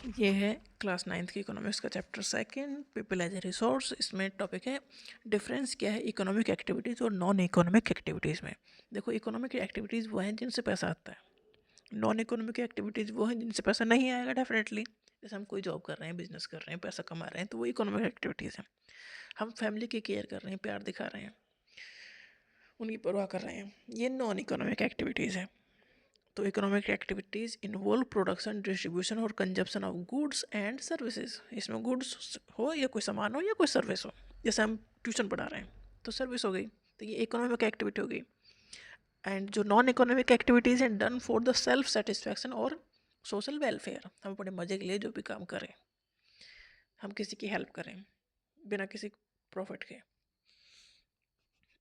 ये है class 9th की इकोनॉमिक्स का chapter second, people as a resource. इसमें टॉपिक है डिफरेंस क्या है इकोनॉमिक एक्टिविटीज़ और नॉन इकोनॉमिक एक्टिविटीज़ में। देखो, इकोनॉमिक एक्टिविटीज़ वो हैं जिनसे पैसा आता है, नॉन इकोनॉमिक एक्टिविटीज़ वो हैं जिनसे पैसा नहीं आएगा डेफिनेटली। जैसे हम कोई जॉब कर रहे हैं, बिजनेस कर रहे हैं, पैसा कमा रहे हैं, तो वो इकोनॉमिक एक्टिविटीज़ हैं। हम फैमिली की केयर कर रहे हैं, प्यार दिखा रहे हैं, उनकी परवाह कर रहे हैं, ये नॉन इकोनॉमिक एक्टिविटीज़ है। तो economic activities involve production, distribution और consumption of goods and services. इसमें गुड्स हो या कोई सामान हो या कोई सर्विस हो। जैसे हम ट्यूशन पढ़ा रहे हैं तो सर्विस हो गई, तो ये इकोनॉमिक एक्टिविटी हो गई। एंड जो नॉन इकोनॉमिक एक्टिविटीज़ हैं done for the self satisfaction और सोशल वेलफेयर। हम अपने मज़े के लिए जो भी काम करें, हम किसी की हेल्प करें बिना किसी प्रॉफिट के,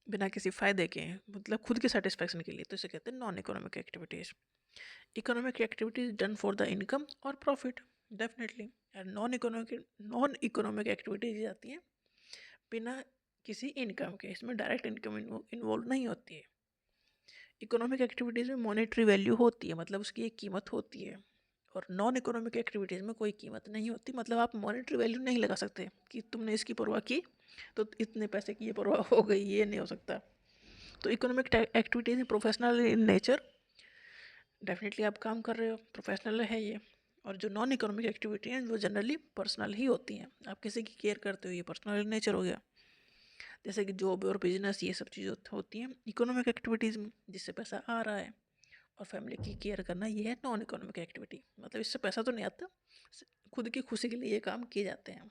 बिना किसी फ़ायदे के, मतलब खुद के सेटिस्फैक्शन के लिए, तो इसे कहते हैं non economic activities. Economic activities done for the income और प्रॉफिट डेफिनेटली। और नॉन इकोनॉमिक एक्टिविटीज आती हैं बिना किसी इनकम के, इसमें डायरेक्ट इनकम इन्वॉल्व नहीं होती है। इकोनॉमिक एक्टिविटीज़ में मॉनेटरी वैल्यू होती है, मतलब उसकी एक कीमत होती है। और नॉन इकोनॉमिक एक्टिविटीज़ में कोई कीमत नहीं होती, मतलब आप मॉनेटरी वैल्यू नहीं लगा सकते कि तुमने इसकी परवाह की तो इतने पैसे की ये परवाह हो गई, ये नहीं हो सकता। तो economic activities professional in nature, definitely आप काम कर रहे हो, प्रोफेशनल है ये। और जो नॉन इकोनॉमिक एक्टिविटी हैं वो जनरली पर्सनल ही होती हैं, आप किसी की केयर करते हो, ये पर्सनल नेचर हो गया। जैसे कि जॉब और बिजनेस, ये सब चीज़ें होती हैं इकोनॉमिक एक्टिविटीज़ में, जिससे पैसा आ रहा है। और फैमिली की केयर करना, ये है नॉन इकोनॉमिक एक्टिविटी, मतलब इससे पैसा तो नहीं आता, खुद की खुशी के लिए ये काम किए जाते हैं।